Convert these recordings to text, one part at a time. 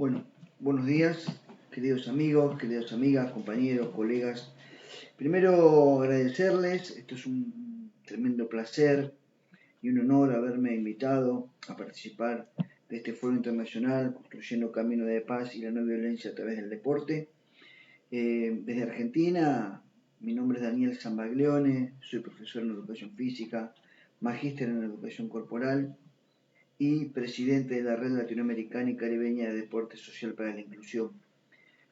Bueno, buenos días, queridos amigos, queridas amigas, compañeros, colegas. Primero agradecerles, esto es un tremendo placer y un honor haberme invitado a participar de este foro internacional Construyendo Camino de Paz y la No Violencia a través del deporte. Desde Argentina, mi nombre es Daniel Zambaglione, soy profesor en educación física, magíster en educación corporal y presidente de la Red Latinoamericana y Caribeña de Deporte Social para la Inclusión,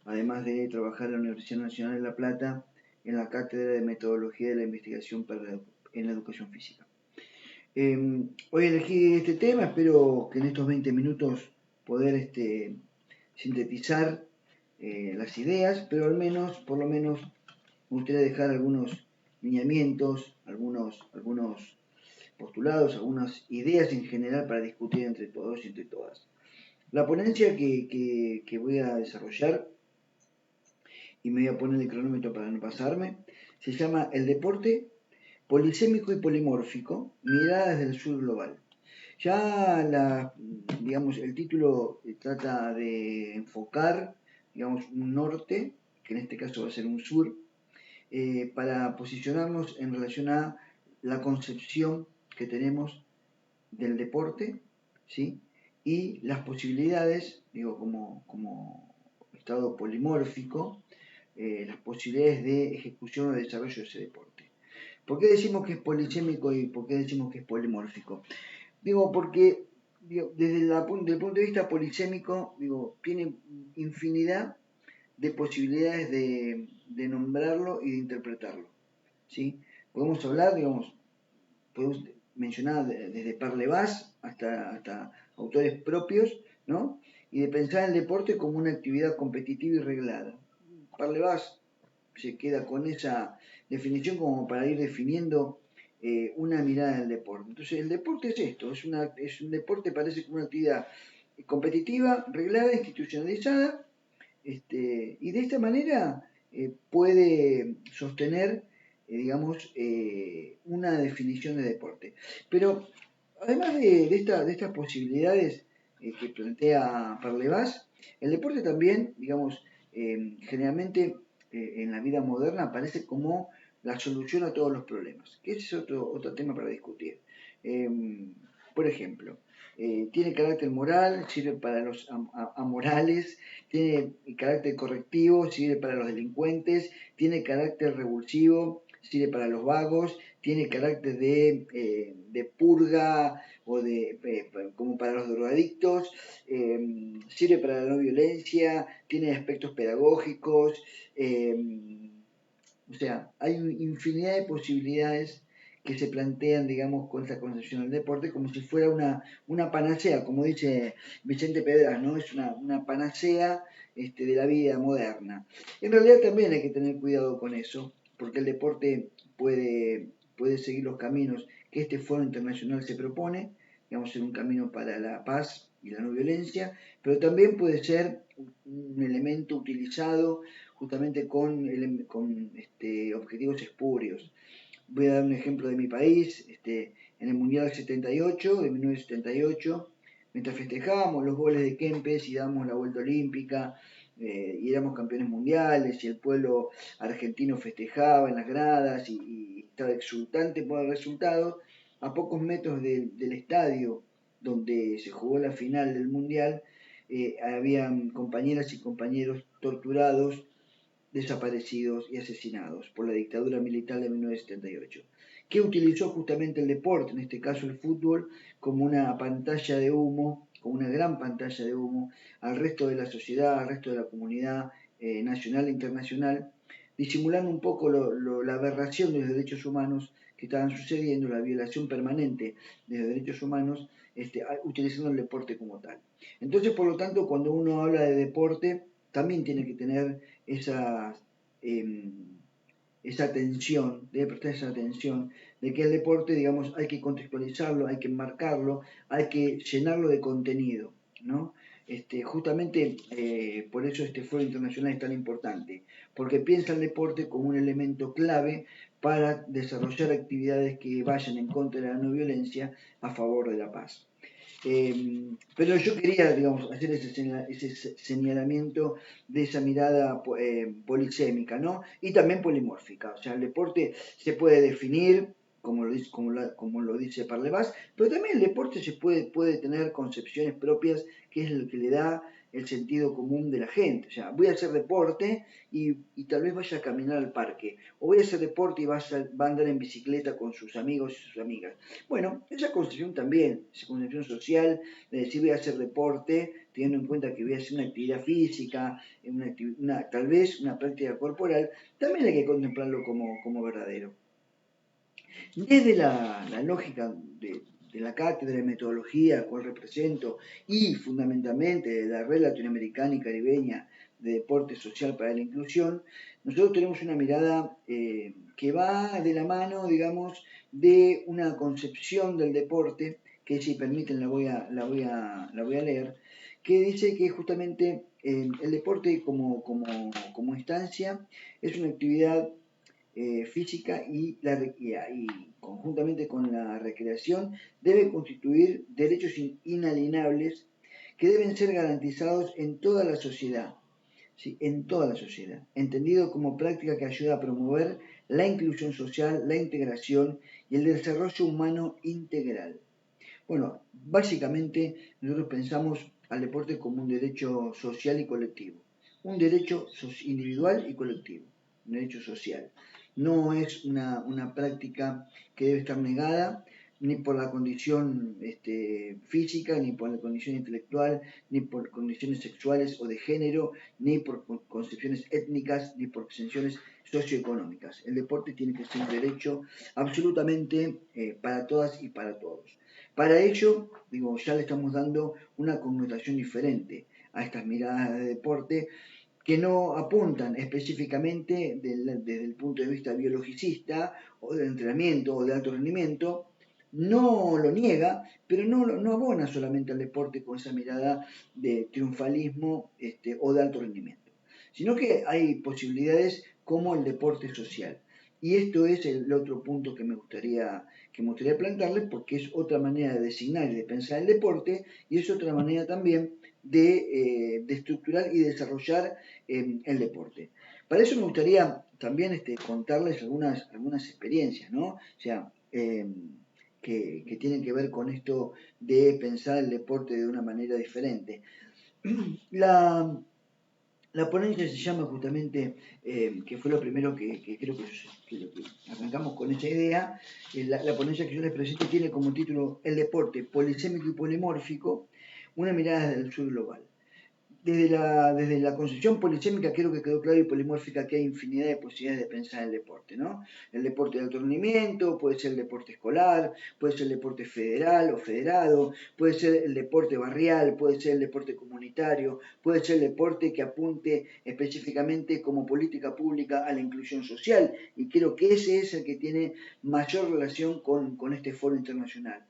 además de trabajar en la Universidad Nacional de La Plata en la Cátedra de Metodología de la Investigación en la Educación Física. Hoy elegí este tema, espero que en estos 20 minutos poder sintetizar las ideas, pero por lo menos, me gustaría dejar algunos lineamientos, algunos postulados, algunas ideas en general para discutir entre todos y entre todas. La ponencia que voy a desarrollar, y me voy a poner el cronómetro para no pasarme, se llama El deporte polisémico y polimórfico, miradas del sur global. Ya el título trata de enfocar, un norte, que en este caso va a ser un sur, para posicionarnos en relación a la concepción que tenemos del deporte, ¿sí? Y las posibilidades, como estado polimórfico, las posibilidades de ejecución o desarrollo de ese deporte. ¿Por qué decimos que es polisémico y por qué decimos que es polimórfico? Porque desde el punto de vista polisémico, tiene infinidad de posibilidades de nombrarlo y de interpretarlo, ¿sí? Podemos hablar, podemos mencionar desde Parlevás hasta autores propios, ¿no? Y de pensar el deporte como una actividad competitiva y reglada. Parlevás se queda con esa definición como para ir definiendo una mirada del deporte. Entonces, el deporte es esto, es un deporte, parece como una actividad competitiva, reglada, institucionalizada, y de esta manera puede sostener, una definición de deporte. Pero además de estas posibilidades que plantea Parlevás, el deporte también, generalmente en la vida moderna aparece como la solución a todos los problemas, que ese es otro tema para discutir. Eh, por ejemplo, tiene carácter moral, sirve para los amorales, tiene carácter correctivo, sirve para los delincuentes, tiene carácter revulsivo, sirve para los vagos, tiene carácter de purga o como para los drogadictos, sirve para la no violencia, tiene aspectos pedagógicos, o sea, hay infinidad de posibilidades que se plantean, con esta concepción del deporte, como si fuera una panacea, como dice Vicente Pedras, ¿no? Es una panacea de la vida moderna. En realidad también hay que tener cuidado con eso, porque el deporte puede seguir los caminos que este foro internacional se propone, ser un camino para la paz y la no violencia, pero también puede ser un elemento utilizado justamente con objetivos espurios. Voy a dar un ejemplo de mi país, en el Mundial 78, de 1978, mientras festejábamos los goles de Kempes y dábamos la vuelta olímpica, y éramos campeones mundiales, y el pueblo argentino festejaba en las gradas y estaba exultante por el resultado, a pocos metros del estadio donde se jugó la final del Mundial, habían compañeras y compañeros torturados, desaparecidos y asesinados por la dictadura militar de 1978, que utilizó justamente el deporte, en este caso el fútbol, como una pantalla de humo, como una gran pantalla de humo al resto de la sociedad, al resto de la comunidad nacional e internacional, disimulando un poco la aberración de los derechos humanos que estaban sucediendo, la violación permanente de los derechos humanos, utilizando el deporte como tal. Entonces, por lo tanto, cuando uno habla de deporte, también tiene que tener esa atención, debe prestar esa atención de que el deporte, hay que contextualizarlo, hay que enmarcarlo, hay que llenarlo de contenido, ¿no? Justamente por eso este foro internacional es tan importante, porque piensa el deporte como un elemento clave para desarrollar actividades que vayan en contra de la no violencia a favor de la paz. Pero yo quería, digamos, hacer ese señalamiento de esa mirada polisémica, ¿no? Y también polimórfica. O sea, el deporte se puede definir, como lo dice Parlevas, pero también el deporte puede tener concepciones propias, que es lo que le da el sentido común de la gente. O sea, voy a hacer deporte y tal vez vaya a caminar al parque, o voy a hacer deporte y va a andar en bicicleta con sus amigos y sus amigas. Bueno, esa concepción también, esa concepción social de decir voy a hacer deporte, teniendo en cuenta que voy a hacer una actividad física, tal vez una práctica corporal, también hay que contemplarlo como verdadero. Desde la lógica de la cátedra de metodología, cual represento, y fundamentalmente de la red latinoamericana y caribeña de deporte social para la inclusión, nosotros tenemos una mirada que va de la mano, digamos, de una concepción del deporte, que si permiten la voy a leer, que dice que justamente el deporte como instancia es una actividad física y conjuntamente con la recreación debe constituir derechos inalienables que deben ser garantizados en toda la sociedad, ¿sí? En toda la sociedad, entendido como práctica que ayuda a promover la inclusión social, la integración y el desarrollo humano integral. Bueno, básicamente nosotros pensamos al deporte como un derecho social y colectivo, un derecho individual y colectivo, un derecho social. No es una práctica que debe estar negada ni por la condición física, ni por la condición intelectual, ni por condiciones sexuales o de género, ni por concepciones étnicas, ni por concepciones socioeconómicas. El deporte tiene que ser un derecho absolutamente para todas y para todos. Para ello, digo, ya le estamos dando una connotación diferente a estas miradas de deporte que no apuntan específicamente desde el punto de vista biologicista o de entrenamiento o de alto rendimiento, no lo niega, pero no abona solamente al deporte con esa mirada de triunfalismo o de alto rendimiento, sino que hay posibilidades como el deporte social. Y esto es el otro punto que me gustaría plantearles, porque es otra manera de designar y de pensar el deporte, y es otra manera también de estructurar y desarrollar el deporte. Para eso me gustaría también contarles algunas experiencias, ¿no? O sea, que tienen que ver con esto de pensar el deporte de una manera diferente. La, la ponencia se llama justamente, que fue lo primero que creo que arrancamos con esa idea, la ponencia que yo les presento tiene como título El deporte polisémico y polimórfico, una mirada desde el sur global. Desde la concepción polisémica creo que quedó claro y polimórfica que hay infinidad de posibilidades de pensar el deporte, ¿no? El deporte de alto rendimiento, puede ser el deporte escolar, puede ser el deporte federal o federado, puede ser el deporte barrial, puede ser el deporte comunitario, puede ser el deporte que apunte específicamente como política pública a la inclusión social, y creo que ese es el que tiene mayor relación con este foro internacional.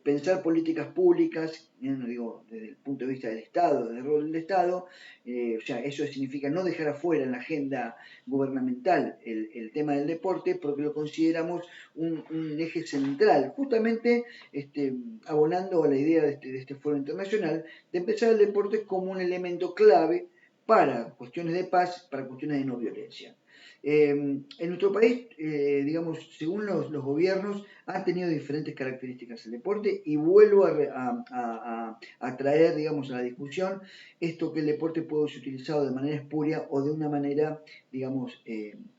Pensar políticas públicas, no digo desde el punto de vista del Estado, del rol del Estado, o sea, eso significa no dejar afuera en la agenda gubernamental el tema del deporte, porque lo consideramos un eje central, justamente abonando a la idea de este foro internacional, de empezar el deporte como un elemento clave para cuestiones de paz, para cuestiones de no violencia. En nuestro país, digamos, según los gobiernos, han tenido diferentes características el deporte y vuelvo a traer, digamos, a la discusión esto que el deporte puede ser utilizado de manera espuria o de una manera, digamos,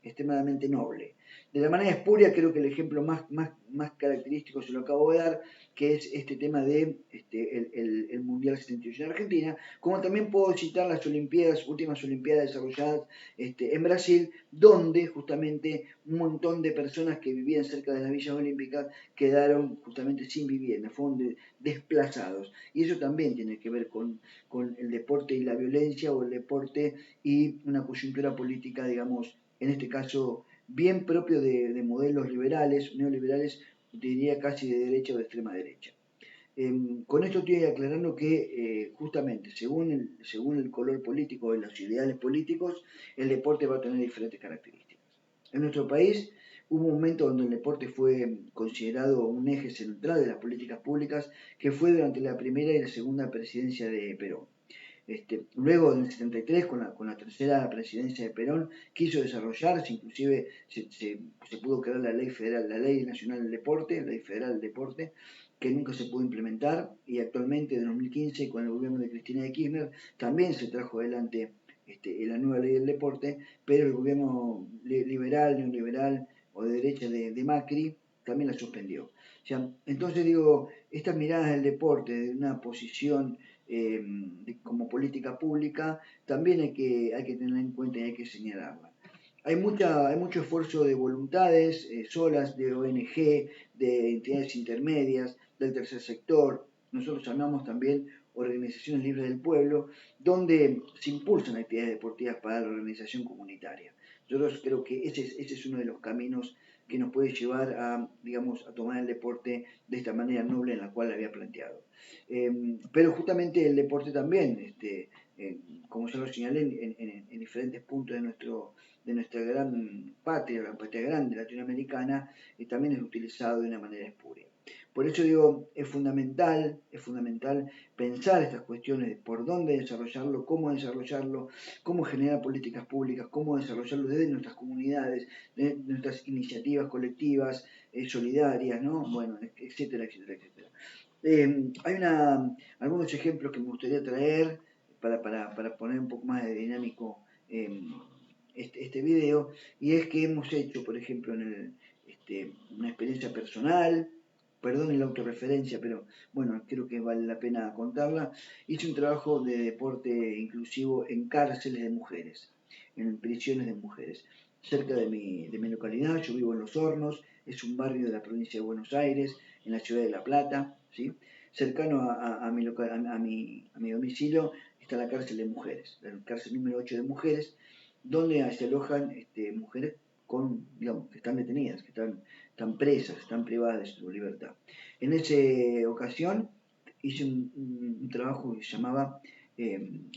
extremadamente noble. De la manera espuria creo que el ejemplo más característico se lo acabo de dar, que es este tema de el Mundial 78 en Argentina, como también puedo citar las últimas Olimpiadas desarrolladas en Brasil, donde justamente un montón de personas que vivían cerca de las villas olímpicas quedaron justamente sin vivienda, fueron desplazados. Y eso también tiene que ver con el deporte y la violencia, o el deporte y una coyuntura política, digamos, en este caso bien propio de modelos liberales, neoliberales, diría casi de derecha o de extrema derecha. Con esto estoy aclarando que justamente según el color político de los ideales políticos, el deporte va a tener diferentes características. En nuestro país, Hubo un momento donde el deporte fue considerado un eje central de las políticas públicas, que fue durante la primera y la segunda presidencia de Perón. Luego, en el 73, con la tercera presidencia de Perón, quiso desarrollarse, inclusive se pudo crear la ley federal, la ley nacional del deporte, la ley federal del deporte, que nunca se pudo implementar, y actualmente, en 2015, con el gobierno de Cristina de Kirchner, también se trajo adelante la nueva ley del deporte, pero el gobierno liberal, neoliberal o de derecha de Macri también la suspendió. O sea, entonces digo, estas miradas del deporte de una posición como política pública, también hay que tenerla en cuenta y hay que señalarla. Hay mucho esfuerzo de voluntades solas, de ONG, de entidades intermedias, del tercer sector. Nosotros llamamos también organizaciones libres del pueblo, donde se impulsan actividades deportivas para la organización comunitaria. Yo creo que ese es uno de los caminos que nos puede llevar a, digamos, a tomar el deporte de esta manera noble en la cual había planteado. Pero justamente el deporte también, como ya lo señalé en diferentes puntos de nuestra gran patria, la patria grande latinoamericana, también es utilizado de una manera espuria. Por eso digo, es fundamental pensar estas cuestiones de por dónde desarrollarlo, cómo generar políticas públicas, cómo desarrollarlo desde nuestras comunidades, de nuestras iniciativas colectivas, solidarias, ¿no? Bueno, etcétera, etcétera, etcétera. Hay algunos ejemplos que me gustaría traer para poner un poco más de dinámico este video, y es que hemos hecho, por ejemplo, una experiencia personal, perdón la autorreferencia, pero bueno, creo que vale la pena contarla. Hice un trabajo de deporte inclusivo en cárceles de mujeres, en prisiones de mujeres, cerca de mi localidad. Yo vivo en Los Hornos, es un barrio de la provincia de Buenos Aires, en la ciudad de La Plata, ¿sí? Cercano a mi domicilio está la cárcel de mujeres, la cárcel número 8 de mujeres, donde se alojan mujeres digamos, que están detenidas, que están presas, están privadas de su libertad. En esa ocasión hice un trabajo que se llamaba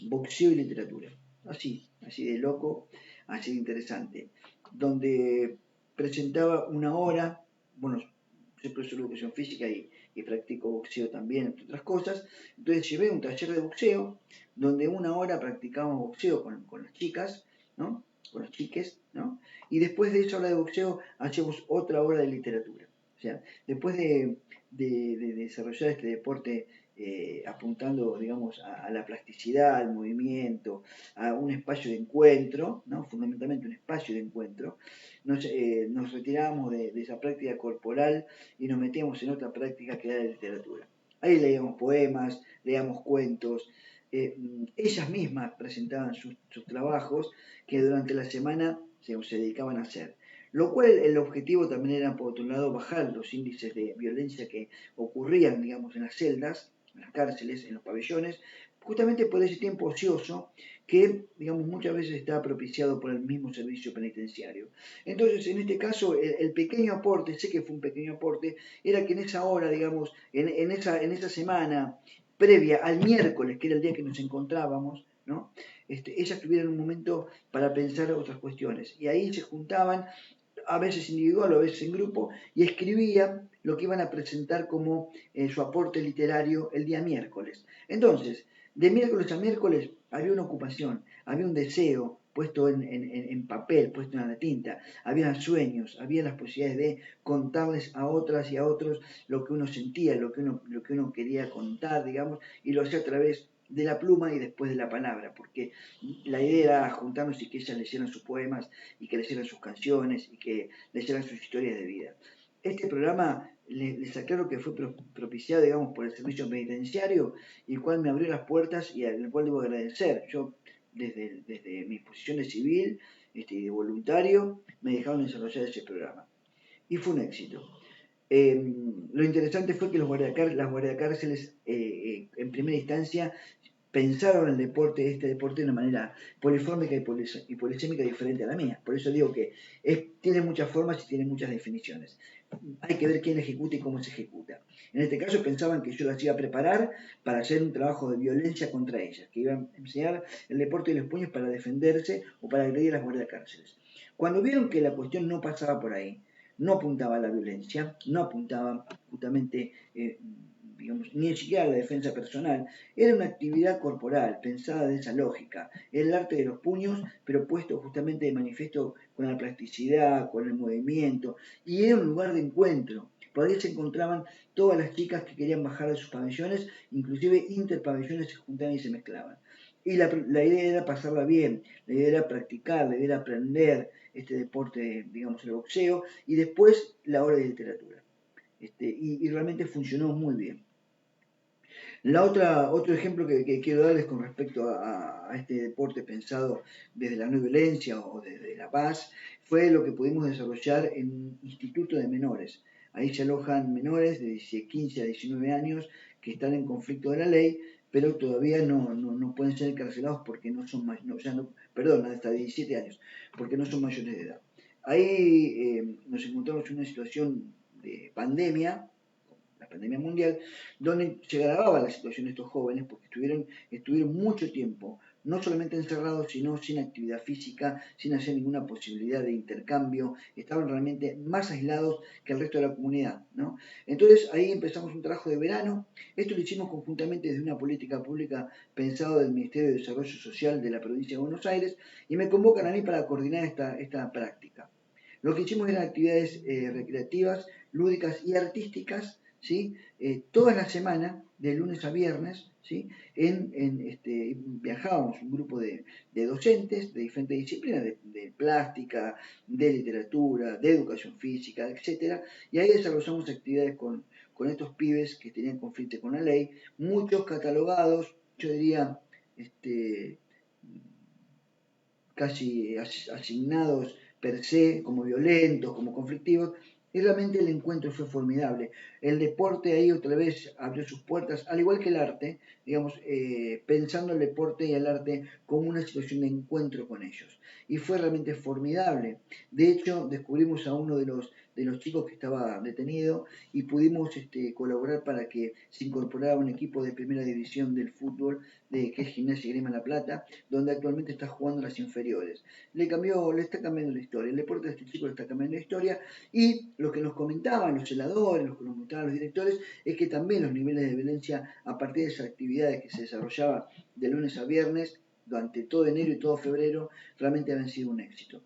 Boxeo y Literatura, así de loco, así de interesante, donde presentaba una hora, bueno, soy profesor de educación física y practico boxeo también, entre otras cosas. Entonces llevé un taller de boxeo, donde una hora practicábamos boxeo con las chicas, ¿no? Con los chiques, ¿no? Y después de esa hora de boxeo hacemos otra hora de literatura. O sea, después de desarrollar este deporte apuntando, digamos, a la plasticidad, al movimiento, a un espacio de encuentro, ¿no? Fundamentalmente un espacio de encuentro, nos retirábamos de esa práctica corporal y nos metíamos en otra práctica que era la literatura. Ahí leíamos poemas, leíamos cuentos, ellas mismas presentaban sus trabajos que durante la semana se dedicaban a hacer. Lo cual el objetivo también era, por otro lado, bajar los índices de violencia que ocurrían, digamos, en las celdas, en las cárceles, en los pabellones, justamente por ese tiempo ocioso que, digamos, muchas veces está propiciado por el mismo servicio penitenciario. Entonces, en este caso, el pequeño aporte, sé que fue un pequeño aporte, era que en esa hora, digamos, en esa semana previa al miércoles, que era el día que nos encontrábamos, ¿no? Ellas tuvieron un momento para pensar otras cuestiones. Y ahí se juntaban, a veces individual o a veces en grupo, y escribían lo que iban a presentar como su aporte literario el día miércoles. Entonces, de miércoles a miércoles había una ocupación, había un deseo puesto en papel, puesto en la tinta, había sueños, había las posibilidades de contarles a otras y a otros lo que uno sentía, lo que uno quería contar, digamos, y lo hacía a través de la pluma y después de la palabra, porque la idea era juntarnos y que ellas leyeran sus poemas y que leyeran sus canciones y que leyeran sus historias de vida. Este programa les aclaro que fue propiciado, digamos, por el servicio penitenciario, y el cual me abrió las puertas y al cual debo agradecer. Yo, desde mi posición de civil y de voluntario, me dejaron desarrollar ese programa. Y fue un éxito. Lo interesante fue que las guardiacárceles, en primera instancia, pensaron este deporte de una manera polifónica y polisémica diferente a la mía. Por eso digo que tiene muchas formas y tiene muchas definiciones. Hay que ver quién ejecuta y cómo se ejecuta. En este caso pensaban que yo las iba a preparar para hacer un trabajo de violencia contra ellas, que iban a enseñar el deporte de los puños para defenderse o para agredir a las guardiacárceles. Cuando vieron que la cuestión no pasaba por ahí, no apuntaba a la violencia, no apuntaba justamente, digamos, ni siquiera a la defensa personal, era una actividad corporal pensada de esa lógica, el arte de los puños, pero puesto justamente de manifiesto con la plasticidad, con el movimiento, y era un lugar de encuentro. Por ahí se encontraban todas las chicas que querían bajar de sus pabellones, inclusive interpabellones se juntaban y se mezclaban. Y la idea era pasarla bien, la idea era practicar, la idea era aprender este deporte, digamos, el boxeo, y después la hora de literatura. Y realmente funcionó muy bien. Otro ejemplo que quiero darles con respecto a este deporte pensado desde la no violencia o desde la paz fue lo que pudimos desarrollar en un instituto de menores. Ahí se alojan menores de 15 a 19 años que están en conflicto de la ley, pero todavía no pueden ser encarcelados porque no son mayores, perdón, hasta 17 años, porque no son mayores de edad. Ahí nos encontramos en una situación de pandemia, la pandemia mundial, donde se agravaba la situación de estos jóvenes porque estuvieron mucho tiempo, no solamente encerrados, sino sin actividad física, sin hacer ninguna posibilidad de intercambio, estaban realmente más aislados que el resto de la comunidad, ¿no? Entonces ahí empezamos un trabajo de verano, esto lo hicimos conjuntamente desde una política pública pensada del Ministerio de Desarrollo Social de la provincia de Buenos Aires, y me convocan a mí para coordinar esta práctica. Lo que hicimos eran actividades recreativas, lúdicas y artísticas, ¿sí? Toda la semana, de lunes a viernes, ¿sí? Viajábamos un grupo de docentes de diferentes disciplinas, de plástica, de literatura, de educación física, etcétera, y ahí desarrollamos actividades con estos pibes que tenían conflicto con la ley, muchos catalogados, yo diría, casi asignados per se como violentos, como conflictivos, y realmente el encuentro fue formidable. El deporte ahí otra vez abrió sus puertas, al igual que el arte, digamos, pensando el deporte y el arte como una situación de encuentro con ellos. Y fue realmente formidable. De hecho, descubrimos a uno de los chicos que estaba detenido y pudimos colaborar para que se incorporara a un equipo de primera división del fútbol, que es Gimnasia y Grima La Plata, donde actualmente está jugando las inferiores. Le está cambiando la historia, el deporte de este chico le está cambiando la historia, y lo que nos comentaban los celadores, lo que nos comentaban los directores, es que también los niveles de violencia a partir de esas actividades que se desarrollaban de lunes a viernes, durante todo enero y todo febrero, realmente habían sido un éxito.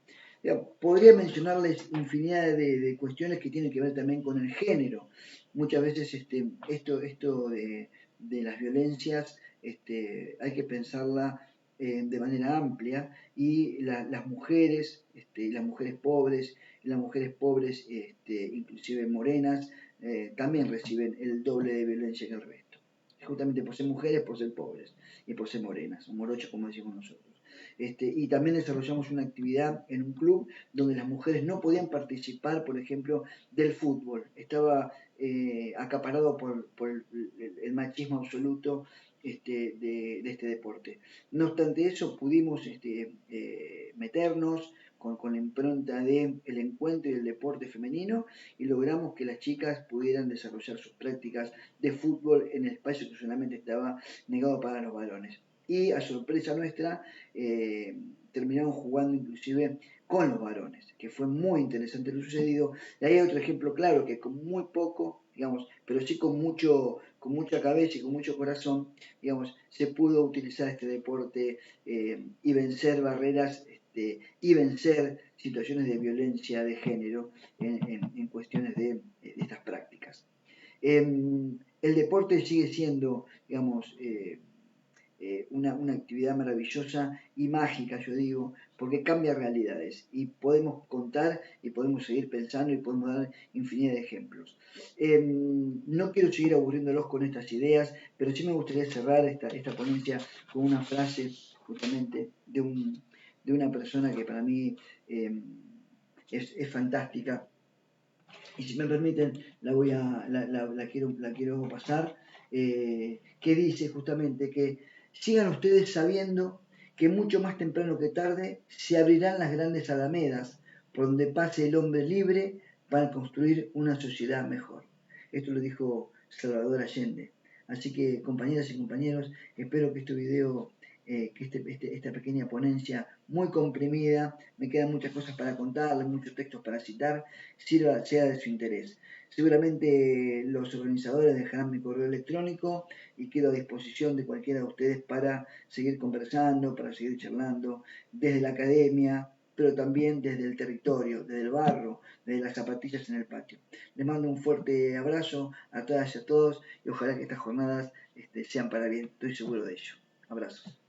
Podría mencionarles infinidad de cuestiones que tienen que ver también con el género. Muchas veces esto de las violencias hay que pensarla de manera amplia, y las mujeres pobres, inclusive morenas, también reciben el doble de violencia que el resto, justamente por ser mujeres, por ser pobres y por ser morenas, o morochos como decimos nosotros. Y también desarrollamos una actividad en un club donde las mujeres no podían participar, por ejemplo, del fútbol. Estaba acaparado por el machismo absoluto de este deporte. No obstante eso, pudimos meternos con la impronta del encuentro y el deporte femenino, y logramos que las chicas pudieran desarrollar sus prácticas de fútbol en el espacio que solamente estaba negado para los varones. Y a sorpresa nuestra, terminaron jugando inclusive con los varones, que fue muy interesante lo sucedido. Y ahí hay otro ejemplo claro, que con muy poco, digamos, pero sí con mucha cabeza y con mucho corazón, digamos, se pudo utilizar este deporte y vencer barreras, y vencer situaciones de violencia de género en cuestiones de estas prácticas. El deporte sigue siendo, digamos, una actividad maravillosa y mágica, yo digo, porque cambia realidades y podemos contar y podemos seguir pensando y podemos dar infinidad de ejemplos. No quiero seguir aburriéndolos con estas ideas, pero sí me gustaría cerrar esta ponencia con una frase justamente de una persona que para mí es fantástica. Y si me permiten, la quiero pasar, que dice justamente que sigan ustedes sabiendo que mucho más temprano que tarde se abrirán las grandes alamedas por donde pase el hombre libre para construir una sociedad mejor. Esto lo dijo Salvador Allende. Así que, compañeras y compañeros, espero que este video que esta pequeña ponencia muy comprimida, me quedan muchas cosas para contarles, muchos textos para citar, sea de su interés. Seguramente los organizadores dejarán mi correo electrónico y quedo a disposición de cualquiera de ustedes para seguir conversando, para seguir charlando desde la academia, pero también desde el territorio, desde el barro, desde las zapatillas en el patio. Les mando un fuerte abrazo a todas y a todos y ojalá que estas jornadas sean para bien, estoy seguro de ello. Abrazos.